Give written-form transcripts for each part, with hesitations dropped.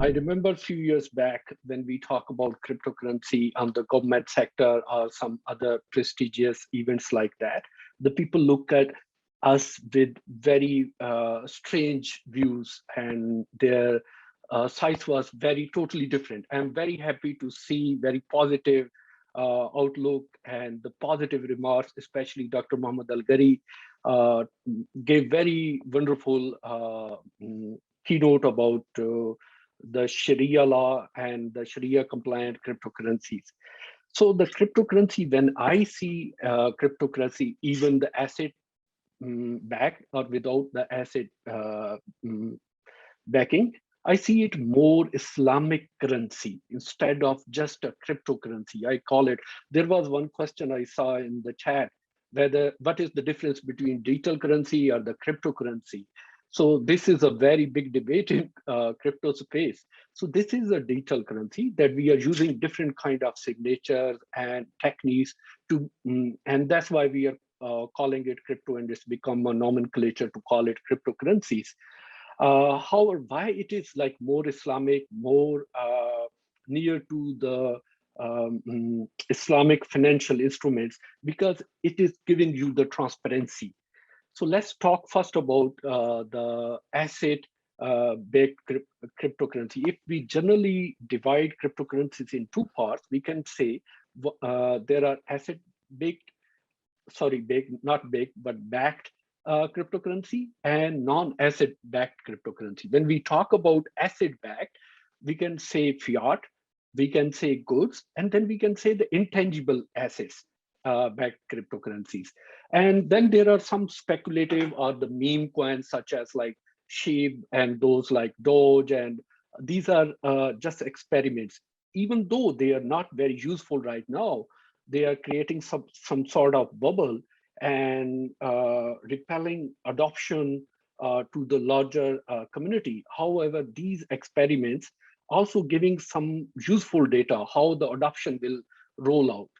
I remember a few years back when we talk about cryptocurrency on the government sector or some other prestigious events like that, the people look at us with very strange views, and their sight was very totally different. I'm very happy to see very positive outlook and the positive remarks, especially Dr. Muhammad Al uh, gave very wonderful keynote about the Sharia law and the Sharia compliant cryptocurrencies. So the cryptocurrency, when I see cryptocurrency, even the asset back or without the asset backing, I see it more Islamic currency instead of just a cryptocurrency. I call it. There was one question I saw in the chat, whether what is the difference between digital currency or the cryptocurrency. So this is a very big debate in crypto space. So this is a digital currency that we are using different kind of signatures and techniques to, and that's why we are calling it crypto, and it's become a nomenclature to call it cryptocurrencies. However, why it is like more Islamic, more near to the Islamic financial instruments, because it is giving you the transparency. So let's talk first about the asset-based cryptocurrency. If we generally divide cryptocurrencies in two parts, we can say there are asset-based, sorry, baked, not baked, but backed cryptocurrency and non-asset backed cryptocurrency. When we talk about asset backed, we can say fiat, we can say goods, and then we can say the intangible assets backed cryptocurrencies. And then there are some speculative or the meme coins such as like Sheep and those like Doge, and these are just experiments. Even though they are not very useful right now, they are creating some sort of bubble and repelling adoption to the larger community. However, these experiments also giving some useful data, how the adoption will roll out.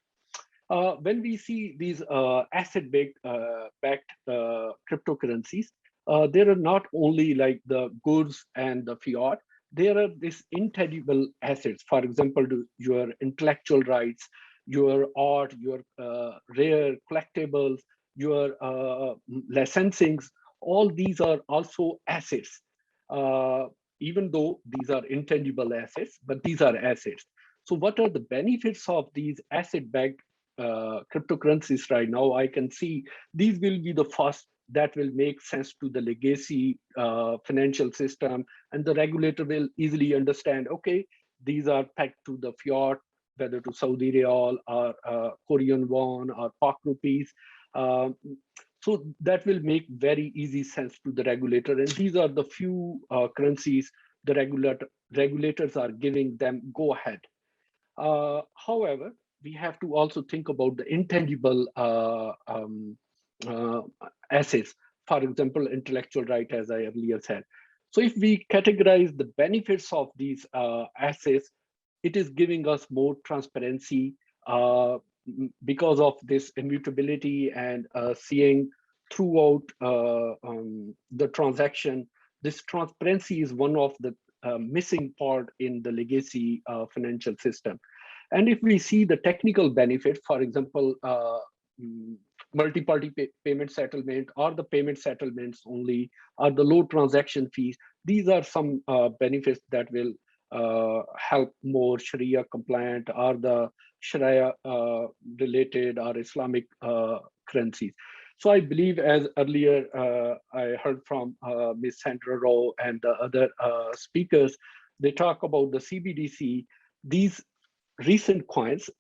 When we see these asset-backed backed cryptocurrencies, there are not only like the goods and the fiat, there are these intangible assets. For example, your intellectual rights, your art, your rare collectibles, your licensings, all these are also assets. Even though these are intangible assets, but these are assets. So what are the benefits of these asset-backed cryptocurrencies right now? I can see these will be the first that will make sense to the legacy financial system, and the regulator will easily understand, okay, these are pegged to the fiat, whether to Saudi Riyal or Korean won or Pak rupees. So that will make very easy sense to the regulator. And these are the few currencies the regulators are giving them go ahead. However, we have to also think about the intangible assets, for example, intellectual right, as I earlier said. So if we categorize the benefits of these assets, it is giving us more transparency because of this immutability and seeing throughout the transaction. This transparency is one of the missing part in the legacy financial system. And if we see the technical benefit, for example, multi-party payment settlement or the payment settlements only, or the low transaction fees, these are some benefits that will help more Sharia compliant or the Sharia related or Islamic currencies. So I believe, as earlier I heard from Ms. Sandra Rowe and the other speakers, they talk about the CBDC. These recent coins,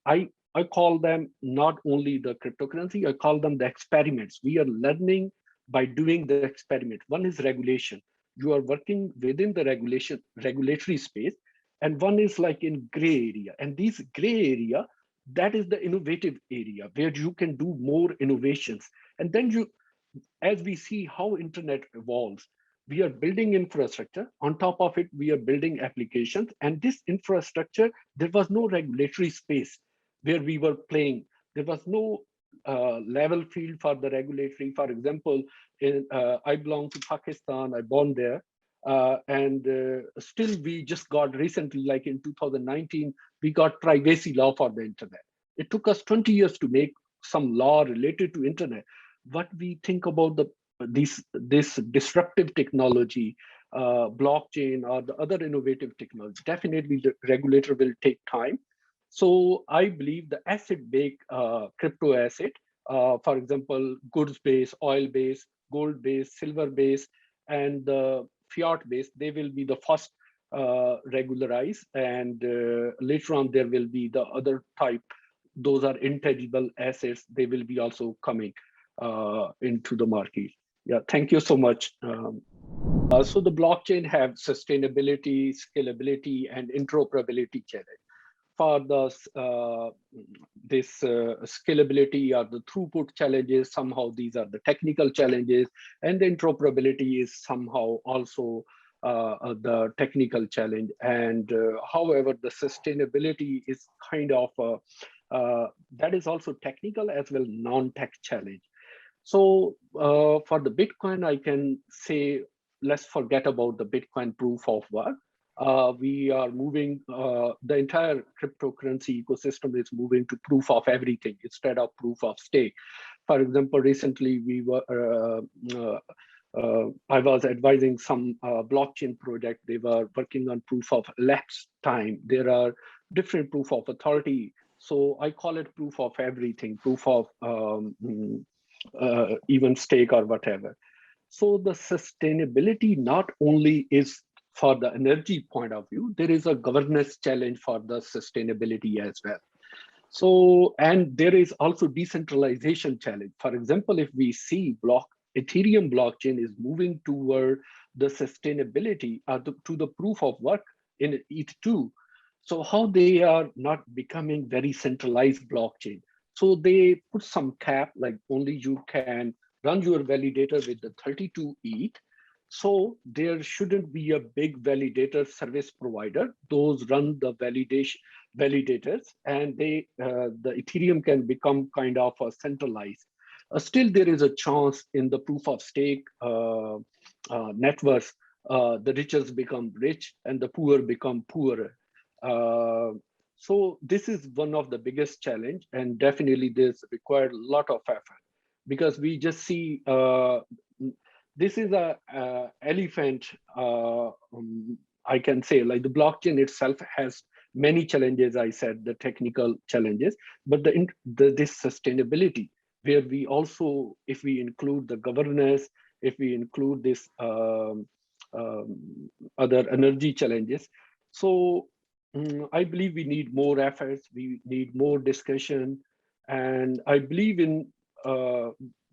I call them not only the cryptocurrency, I call them the experiments. We are learning by doing the experiment. One is regulation. You are working within the regulatory space, and one is like in gray area. And this gray area, that is the innovative area where you can do more innovations. And then you, as we see how internet evolves, we are building infrastructure. On top of it, we are building applications. And this infrastructure, there was no regulatory space where we were playing. There was no level field for the regulatory. For example, I belong to Pakistan, I born there. And still we just got recently, like in 2019, we got privacy law for the internet. It took us 20 years to make some law related to internet. What we think about this disruptive technology, blockchain or the other innovative technology, definitely the regulator will take time. So I believe the asset-based crypto asset, for example, goods-based, oil-based, gold-based, silver-based, and the fiat-based, they will be the first regularized, and later on there will be the other type. Those are intangible assets. They will be also coming into the market. Yeah, thank you so much. So the blockchain have sustainability, scalability, and interoperability challenge. For the scalability or the throughput challenges, somehow these are the technical challenges, and the interoperability is somehow also the technical challenge. And however, the sustainability is kind of that is also technical as well, non-tech challenge. So for the Bitcoin, I can say, let's forget about the Bitcoin proof of work. We are moving, the entire cryptocurrency ecosystem is moving to proof of everything instead of proof of stake. For example, recently we were, I was advising some blockchain project. They were working on proof of elapsed time. There are different proof of authority. So I call it proof of everything, proof of even stake or whatever. So the sustainability not only is for the energy point of view, there is a governance challenge for the sustainability as well. So, and there is also decentralization challenge. For example, if we see Ethereum blockchain is moving toward the sustainability to the proof of work in ETH2. So how they are not becoming very centralized blockchain. So they put some cap, like only you can run your validator with the 32 ETH. So there shouldn't be a big validator service provider. Those run the validators, and they the Ethereum can become kind of a centralized. Still, there is a chance in the proof of stake networks, the riches become rich and the poor become poorer. So this is one of the biggest challenge, and definitely this required a lot of effort, because we just see this is a elephant. I can say, like, the blockchain itself has many challenges. I said the technical challenges, but this sustainability, where we also, if we include the governance, if we include this other energy challenges, so I believe we need more efforts, we need more discussion, and I believe in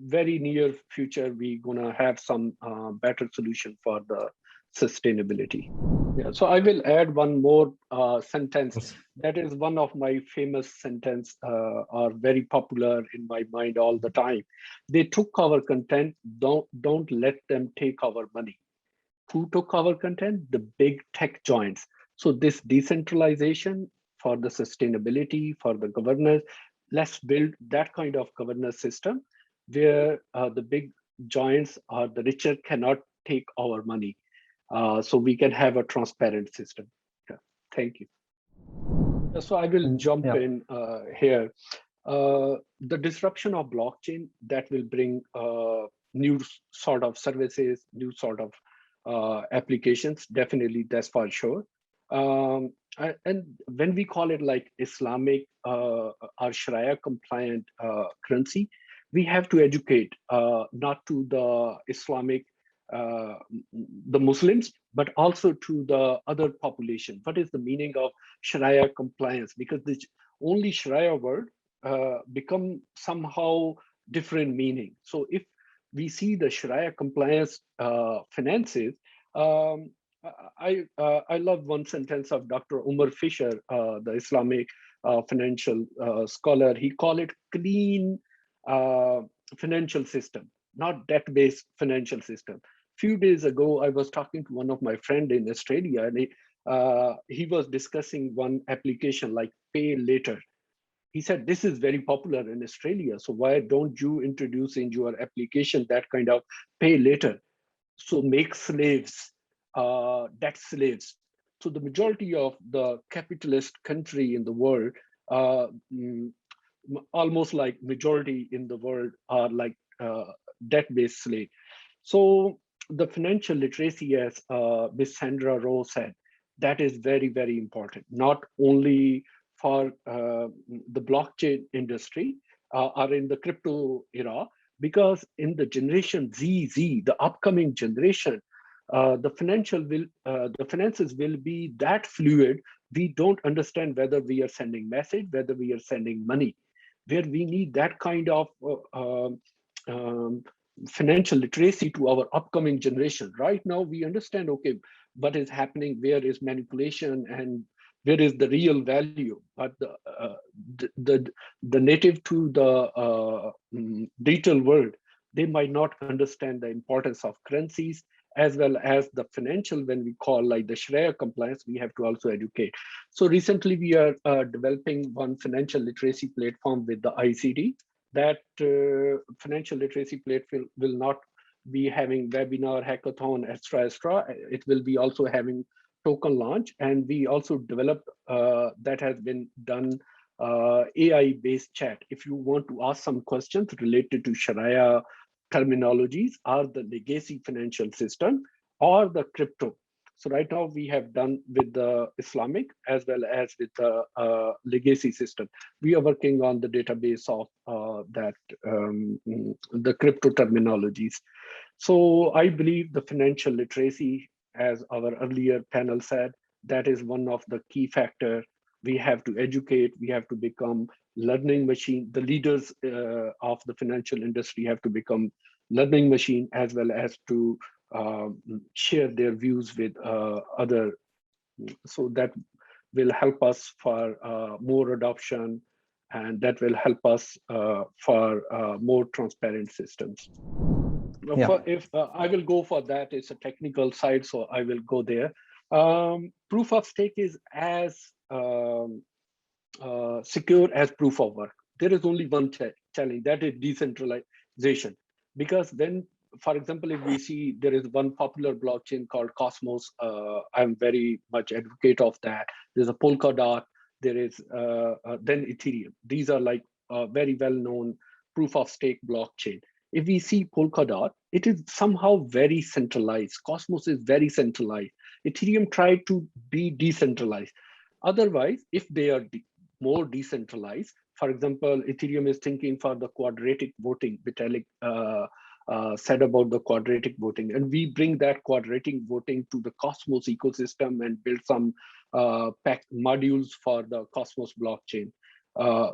very near future, we're gonna have some better solution for the sustainability. Yeah, so I will add one more sentence. That is one of my famous sentence, are very popular in my mind all the time. They took our content, don't let them take our money. Who took our content? The big tech giants. So this decentralization for the sustainability, for the governance, let's build that kind of governance system where the big giants or the richer cannot take our money. So we can have a transparent system. Yeah. Thank you. So I will jump in here. The disruption of blockchain, that will bring new sort of services, new sort of applications. Definitely, that's for sure. And when we call it like Islamic or Sharia compliant currency, we have to educate not to the Islamic, the Muslims, but also to the other population. What is the meaning of Sharia compliance? Because the only Sharia word become somehow different meaning. So if we see the Sharia compliance finances, I love one sentence of Dr. Umar Fisher, the Islamic financial scholar. He called it clean financial system, not debt-based financial system. Few days ago, I was talking to one of my friend in Australia, and he was discussing one application like Pay Later. He said, this is very popular in Australia, so why don't you introduce in your application that kind of pay later? So make slaves debt slaves. So the majority of the capitalist country in the world, uh, mm, almost like majority in the world are like debt-based slave. So the financial literacy, as Ms. Sandra Rowe said, that is very, very important, not only for the blockchain industry or in the crypto era, because in the generation Z, the upcoming generation, the finances will be that fluid. We don't understand whether we are sending message, whether we are sending money, where we need that kind of um, financial literacy to our upcoming generation. Right now, we understand, okay, what is happening, where is manipulation, and where is the real value. But the native to the digital world, they might not understand the importance of currencies as well as the financial. When we call like the Shariah compliance, we have to also educate. So recently, we are developing one financial literacy platform with the ICD. That financial literacy platform will not be having webinar, hackathon, extra. It will be also having token launch, and we also developed that has been done AI-based chat. If you want to ask some questions related to Sharia terminologies or the legacy financial system or the crypto. So right now we have done with the Islamic as well as with the legacy system. We are working on the database of the crypto terminologies. So I believe the financial literacy, as our earlier panel said, that is one of the key factor. We have to educate, we have to become learning machine. The leaders of the financial industry have to become learning machine as well as to share their views with other. So that will help us for more adoption, and that will help us for more transparent systems. Yeah. If I will go for that, it's a technical side, so I will go there. Proof of stake is as secure as proof of work. There is only one challenge, that is decentralization. Because when, for example, if we see there is one popular blockchain called Cosmos, I'm very much advocate of that. There's a Polkadot, there is then Ethereum. These are like very well-known proof of stake blockchain. If we see Polkadot, it is somehow very centralized. Cosmos is very centralized. Ethereum tried to be decentralized. Otherwise, if they are more decentralized, for example, Ethereum is thinking for the quadratic voting. Vitalik said about the quadratic voting, and we bring that quadratic voting to the Cosmos ecosystem and build some pack modules for the Cosmos blockchain.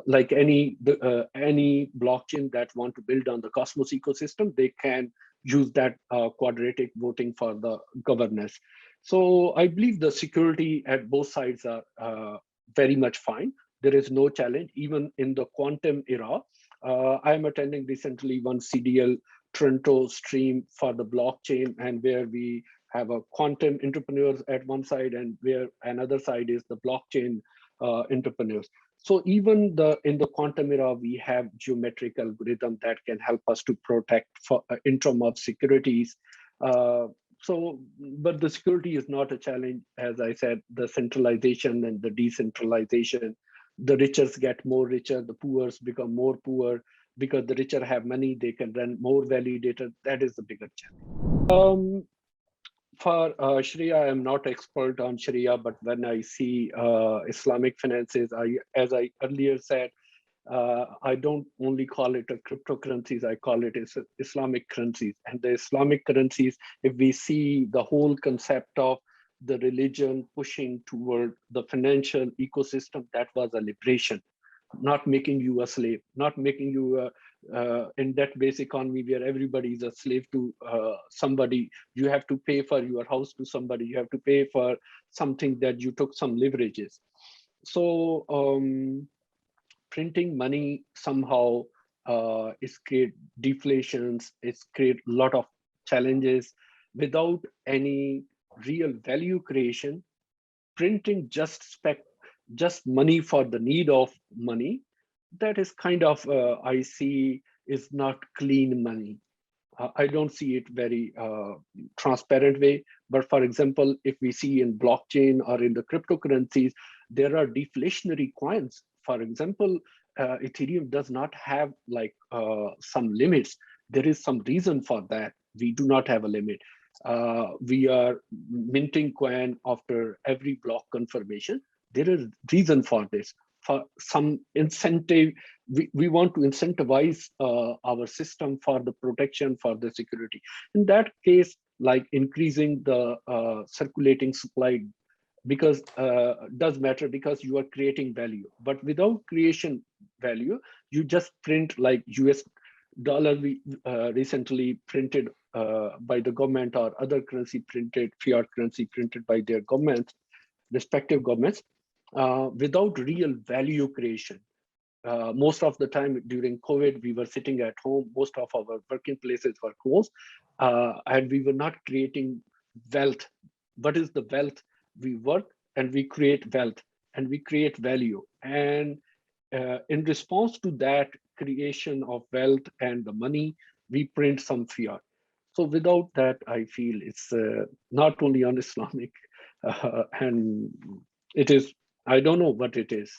Like any blockchain that want to build on the Cosmos ecosystem, they can use that quadratic voting for the governance. So I believe the security at both sides are very much fine. There is no challenge, even in the quantum era. I am attending recently one CDL Toronto stream for the blockchain, and where we have a quantum entrepreneurs at one side, and where another side is the blockchain entrepreneurs. So even in the quantum era, we have geometric algorithm that can help us to protect for in terms of securities. But the security is not a challenge. As I said, the centralization and the decentralization, the richer get more richer, the poor become more poor, because the richer have money, they can run more validator. That is the bigger challenge. For Sharia, I'm not expert on Sharia, but when I see Islamic finances, as I earlier said, I don't only call it a cryptocurrencies, I call it Islamic currencies. And the Islamic currencies, if we see the whole concept of the religion pushing toward the financial ecosystem, that was a liberation, not making you a slave, not making you in debt-based economy where everybody is a slave to somebody. You have to pay for your house to somebody. You have to pay for something that you took some leverages. So printing money somehow is create deflations, it's create a lot of challenges without any real value creation. Printing just money for the need of money, that is kind of I see is not clean money. I don't see it very transparent way. But for example, if we see in blockchain or in the cryptocurrencies, there are deflationary coins. For example, Ethereum does not have like some limits. There is some reason for that. We do not have a limit. We are minting coin after every block confirmation. There is reason for this. For some incentive, we want to incentivize our system for the protection, for the security. In that case, like increasing the circulating supply, because does matter, because you are creating value. But without creation value, you just print like US dollar. We recently printed by the government, or other currency printed, fiat currency printed by their governments, respective governments, without real value creation. Most of the time during COVID, we were sitting at home. Most of our working places were closed, and we were not creating wealth. What is the wealth? We work and we create wealth and we create value. And in response to that creation of wealth and the money, we print some fiat. So without that, I feel it's not only un-Islamic, and it is, I don't know what it is.